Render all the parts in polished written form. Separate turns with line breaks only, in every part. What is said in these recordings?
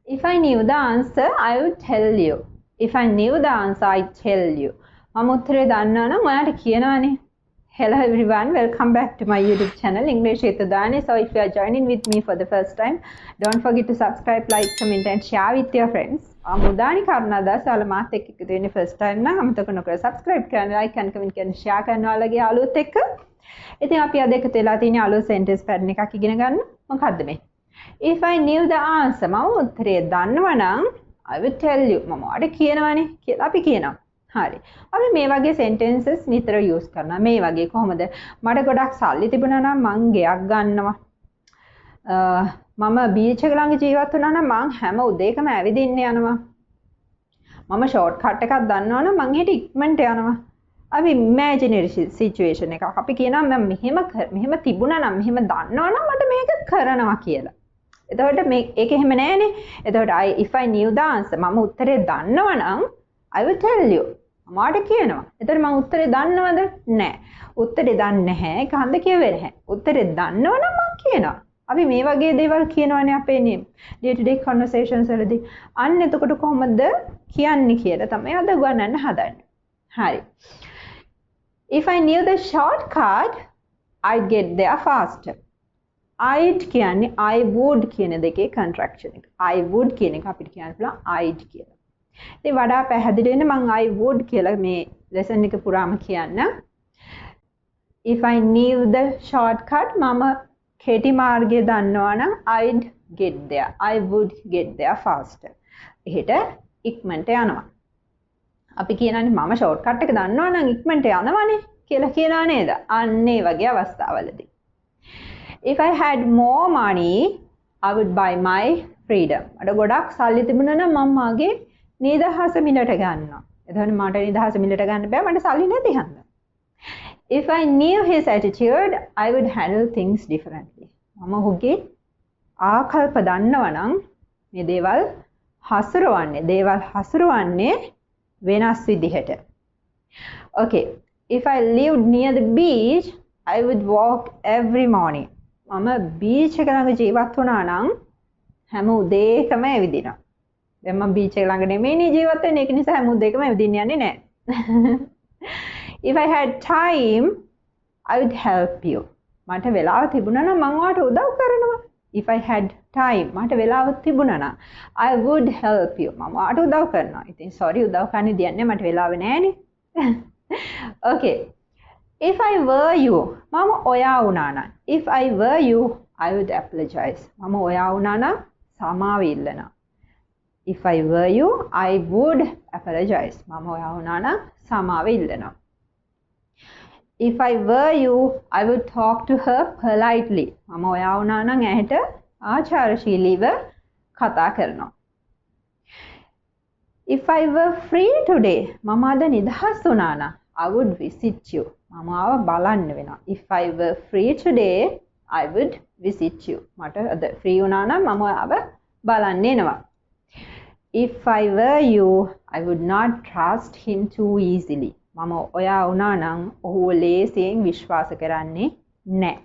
If I knew the answer, I would tell you. If I knew the answer, I'd tell you. මම උත්තරේ දන්නා නම් ඔයාලට කියනවානේ. Hello everyone, welcome back to my YouTube channel English with Udani. So if you are joining with me for the first time, don't forget to subscribe, like, comment and share with your friends. Udani karna da sala maat ekk එකතු වෙන්නේ first time නම් අමතක නොකර subscribe කරන්න, like and comment කරන්න, share කරන්න ඔයාලගේ යාළුවොත් එක්ක. ඉතින් අපි අද එකතු වෙලා තියෙන අලුත් sentence pattern එකක් ඉගෙන ගන්න. මොකක්ද මේ? If I knew the answer, මම උත්තරේ දන්නවා නම් I would tell you. මම ඔයාලට කියනවානේ කියලා අපි කියනවා. හරි. අපි මේ වගේ sentences නිතර use කරනවා. මේ වගේ කොහොමද? මට ගොඩක් සල්ලි තිබුණා නම් මං ගෙයක් ගන්නවා. මම බීච් එක ළඟ ජීවත් වුණා නම් මං හැම උදේකම ඇවිදින්න යනවා. මම shortcut එකක් දන්නවා නම් මං හෙට ඉක්මනට යනවා. අපි imaginary situation එකක්. අපි කියනවා මම මෙහෙම තිබුණා නම් මෙහෙම දන්නවා නම් මට මේක කරනවා කියලා. එතකොට ඒක එහෙම නෑනේ. එතකොට if I knew the answer මම උත්තරේ දන්නවා නම් I will tell you. මට කියනවා. එතකොට මම උත්තරේ දන්නවද? නෑ. උත්තරේ දන්නේ නැහැ. ඒක හන්ද කියවෙන්නේ නැහැ. උත්තරේ දන්නවනම් මම කියනවා. අපි මේ වගේ දේවල් කියනවානේ අපේ day to day conversations වලදී. අන්න එතකොට කොහොමද කියන්නේ කියලා තමයි අද උගන්වන්න හදන්නේ. හරි. If I knew the shortcut, I'd get there faster. I'd කියන්නේ I would කියන දෙකේ contraction එක. I would කියන එක අපිට කියන්න පුළුවන් I'd කියලා. ඉතින් වඩා පැහැදිලි වෙන්න මම I would කියලා මේ lesson එක පුරාම කියන්න. If I knew the shortcut මම කෙටි මාර්ගය දන්නවා නම් I'd get there. I would get there faster. එහෙට ඉක්මනට යනවා. අපි කියනනේ මම shortcut එක දන්නවා නම් ඉක්මනට යනවනේ කියලා කියනවා නේද? අන්න ඒ වගේ අවස්ථාවලදී. If I had more money, I would buy my freedom. අර ගොඩක් සල්ලි තිබුණා නම් මම මාගේ නිදහස මිලට ගන්නවා. එතකොට මට නිදහස මිලට ගන්න බෑ මට සල්ලි නැති හන්දා. If I knew his attitude, I would handle things differently. මම ඔහුගේ ආකල්ප දන්නවා නම් මේ දේවල් හසුරවන්නේ වෙනස් විදිහට. Okay. If I lived near the beach, I would walk every morning. මම beach එක ළඟ ජීවත් වුණා නම් හැම උදේකම ඇවිදිනවා. දැන් මම beach එක ළඟ නෙමෙයිනේ ජීවත් වෙන්නේ. ඒක නිසා හැම උදේකම ඇවිදින්න යන්නේ නැහැ. If I had time, I would help you. මට වෙලාව තිබුණා නම් මම ඔයාලට උදව් කරනවා. If I had time, මට වෙලාව තිබුණා නම් I would help you. මම ඔයාලට උදව් කරනවා. ඉතින් sorry උදව් කරන්න දෙන්නේ මට වෙලාව නැහැනේ. Okay. If I were you, මම ඔයා වුණා නම් if I were you, I would apologize. මම ඔයා වුණා නම් සමාව ඉල්ලනවා. If I were you, I would apologize. මම ඔයා වුණා නම් සමාව ඉල්ලනවා. If I were you, I would talk to her politely. මම ඔයා වුණා නම් ඇයට ආචාරශීලීව කතා කරනවා. If I were free today, මම අද නිදහස් වුණා නම් I would visit you. මම ආව බලන්න වෙනවා. If I were free today, I would visit you. මට අද free වුණා නම් මම ආව බලන්න එනවා. If I were you, I would not trust him too easily. මම ඔයා වුණා නම් ඔහුව ලේසියෙන් විශ්වාස කරන්නේ නැහැ.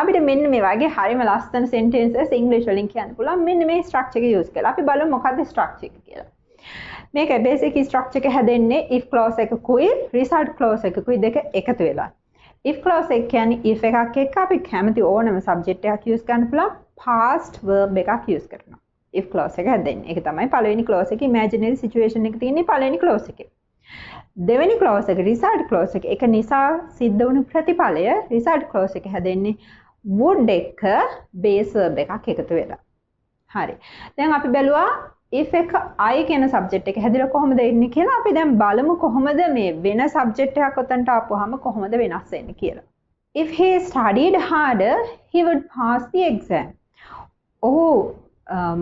අපිට මෙන්න මේ වගේ හරිම ලස්සන sentences English වලින් කියන්න පුළුවන්. මෙන්න මේ structure එක use කරලා අපි බලමු මොකක්ද structure එක කියලා. මේක basic structure එක හැදෙන්නේ if clause එකකුයි result clause එකකුයි දෙක එකතු වෙලා. if clause එක කියන්නේ if එකක් එක්ක අපි කැමති ඕනම subject එකක් use කරන්න පුළුවන් past verb එකක් use කරනවා. if clause එක හැදෙන්නේ. ඒක තමයි පළවෙනි clause එකේ imaginary situation එක තියෙන්නේ පළවෙනි clause එකේ. දෙවෙනි clause එක result clause එක. ඒක නිසා සිද්ධ වුණු ප්‍රතිඵලය result clause එක හැදෙන්නේ would එක base verb එකක් එකතු වෙලා. හරි. දැන් අපි බැලුවා if එක I කියන subject එක හැදිලා කොහොමද එන්නේ කියලා. අපි දැන් බලමු කොහොමද මේ වෙන subject එකක් ඔතනට ආපුවාම කොහොමද වෙනස් වෙන්නේ කියලා. If he studied harder, he would pass the exam. ඔහු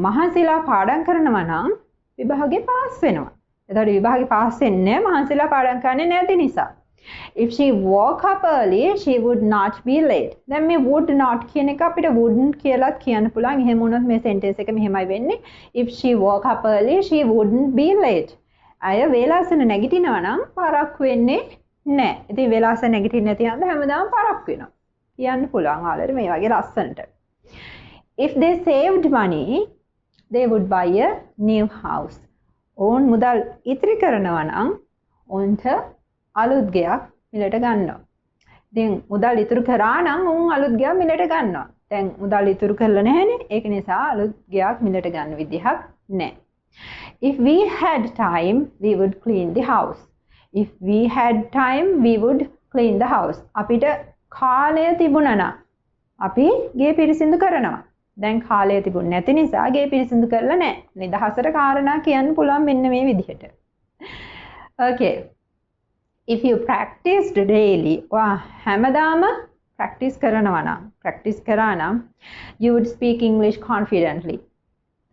මහන්සිලා පාඩම් කරනවා නම් විභාගේ පාස් වෙනවා. එතකොට විභාගේ පාස් වෙන්නේ මහන්සිලා පාඩම් කරන්නේ නැති නිසා. If she woke up early, she would not be late. දැන් මේ would not කියන එක අපිට wouldn't කියලා කියන්න පුළුවන්. එහෙම වුණොත් මේ sentence එක මෙහෙමයි වෙන්නේ. If she woke up early, she wouldn't be late. අය වේලාසන නැගිටිනවා නම් පාරක්කු වෙන්නේ නැහැ. ඉතින් වේලාසන නැගිටින්නේ නැති හන්ද හැමදාම පාරක්කු වෙනවා. කියන්න පුළුවන් ආලර මේ වගේ ලස්සනට. If they saved money, they would buy a new house. ඔවුන් මුදල් ඉතිරි කරනවා නම් ඔවුන්ට අලුත් ගෙයක් මිලට ගන්නවා. ඉතින් මුදල් ඉතුරු කරා නම් ඔවුන් අලුත් ගෙයක් මිලට ගන්නවා. දැන් මුදල් ඉතුරු කරලා නැහැනේ. ඒක නිසා අලුත් ගෙයක් මිලට ගන්න විදිහක් නැහැ. If we had time, we would clean the house. If we had time, we would clean the house. අපිට කාලය තිබුණා නම් අපි ගේ පිරිසිදු කරනවා. දැන් කාලය තිබුණ නැති නිසා ගේ පිරිසිදු කරලා නැහැ. නිදහසට කාරණා කියන්න පුළුවන් මෙන්න මේ විදිහට. Okay. If you practiced daily, හැමදාම practice කරනවා නම්, practice කරා නම් you would speak English confidently.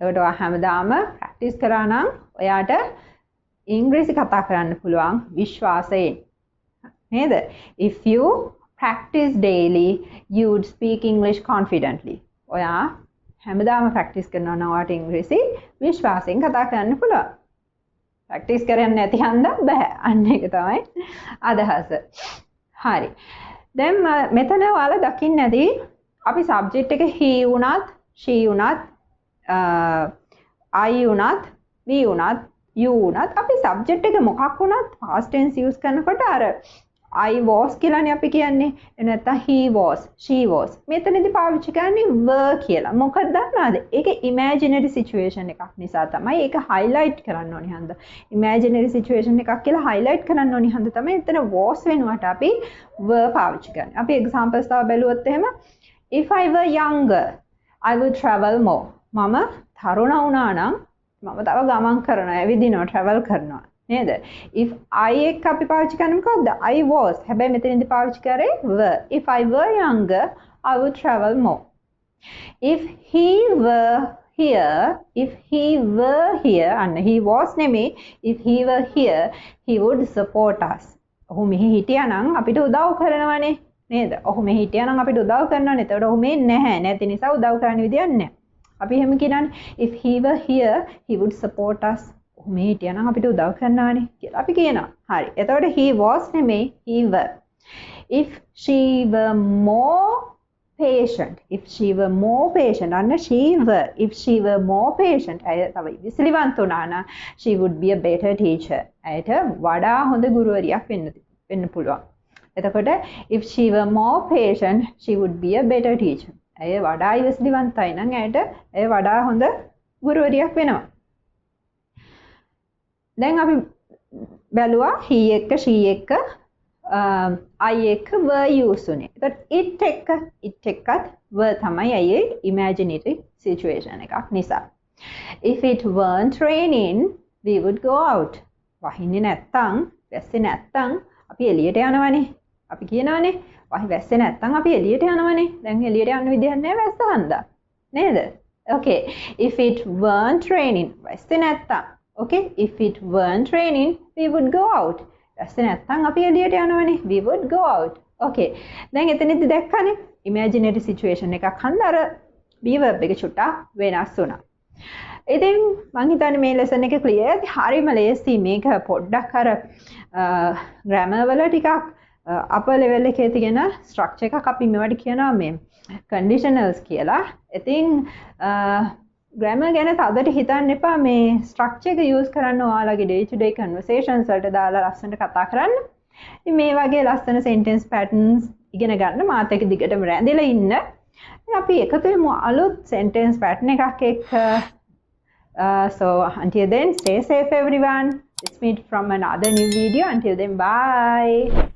ඒකට හැමදාම practice කරා නම් ඔයාට ඉංග්‍රීසි කතා කරන්න පුළුවන් විශ්වාසයෙන්. නේද? If you practice daily, you would speak English confidently. ඔයා හැමදාම practice කරනවා නම් ඔයාට ඉංග්‍රීසි විශ්වාසයෙන් කතා කරන්න පුළුවන්. practice කරන්නේ නැති හන්ද බෑ. අන්න ඒක තමයි අදහස. හරි. දැන් මෙතන ඔයාලා දකින්න ඇති අපි subject එක he වුණත්, she වුණත්, I වුණත්, we වුණත්, you වුණත් අපි subject එක මොකක් වුණත් past tense use කරනකොට අර I was කියලානේ අපි කියන්නේ. එහෙම නැත්නම් he was, she was. මෙතනදී පාවිච්චි කරන්නේ were කියලා. මොකද දන්නවද? ඒක imaginary situation එකක් නිසා තමයි. ඒක highlight කරන්න ඕනි හන්ද. imaginary situation එකක් කියලා highlight කරන්න ඕනි හන්ද තමයි එතන was වෙනුවට අපි were පාවිච්චි කරන්නේ. අපි examples තව බැලුවොත් එහෙම if I were younger, I would travel more. මම තරුණ වුණා නම් මම තව ගමන් කරනවා, ඇවිදිනවා, travel කරනවා. නේද? if I එක අපි පාවිච්චි කරන්නේ මොකද්ද? I was. හැබැයි මෙතනදී පාවිච්චි කරේ were. if I were younger, I would travel more. if he were here, and he was නෙමෙයි. if he were here, he would support us. ඔහු මෙහි හිටියා නම් අපිට උදව් කරනවනේ. නේද? ඔහු මෙහි හිටියා නම් අපිට උදව් කරනවනේ. එතකොට ඔහු මේ නැහැ. නැති නිසා උදව් කරන්න විදියක් නැහැ. අපි එහෙම කියනවානේ if he were here, he would support us. මේ හිටියා නම් අපිට උදව් කරනවානේ කියලා අපි කියනවා. හරි. එතකොට he was නෙමෙයි he were. if she were more patient, අන්න she were. if she were more patient, අය තව විසිලිවන්ත වුණා නම් she would be a better teacher. ඇයට වඩා හොඳ ගුරුවරියක් වෙන්න පුළුවන්. එතකොට if she were more patient, she would be a better teacher. ඇය වඩා විසිලිවන්තයි නම් ඇයට ඇය වඩා හොඳ ගුරුවරියක් වෙනවා. දැන් අපි බැලුවා he එක්ක she එක්ක I එක්ක were use උනේ. එතකොට it එක්කත් were තමයි අයියේ imaginary situation එකක් නිසා. if it weren't raining, we would go out. වහින්නේ නැත්තම්, වැස්සේ නැත්තම් අපි එළියට යනවනේ. අපි කියනවානේ වැස්සේ නැත්තම් අපි එළියට යනවනේ. දැන් එළියට යන්න විදියක් නැහැ වැස්ස හන්දා. නේද? okay. if it weren't raining, වැස්සේ නැත්තම්. okay, if it weren't raining, we would go out. වැස්සේ නැත්තම් අපි එළියට යනවනේ. we would go out. okay. දැන් එතනදී දැක්කනේ imaginary situation එකක් හන්දා අර be verb එක චුට්ටක් වෙනස් වුණා. ඉතින් මම හිතන්නේ මේ lesson එක clear ඇති. හරිම ලේසි මේක පොඩ්ඩක් අර grammar වල ටිකක් upper level එකේ තියෙන structure එකක් අපි මේවට කියනවා මේ conditionals කියලා. ඉතින් grammar ගැන තවදට හිතන්න එපා. මේ structure එක use කරන්න ඔයාලගේ day to day conversations වලට දාලා ලස්සනට කතා කරන්න. ඉතින් මේ වගේ ලස්සන sentence patterns ඉගෙන ගන්න මාත් එක්ක දිගටම රැඳිලා ඉන්න. අපි එකතු වෙමු අලුත් sentence pattern එකක් එක්ක. So until then, stay safe everyone. Let's meet from another new video. Until then, bye.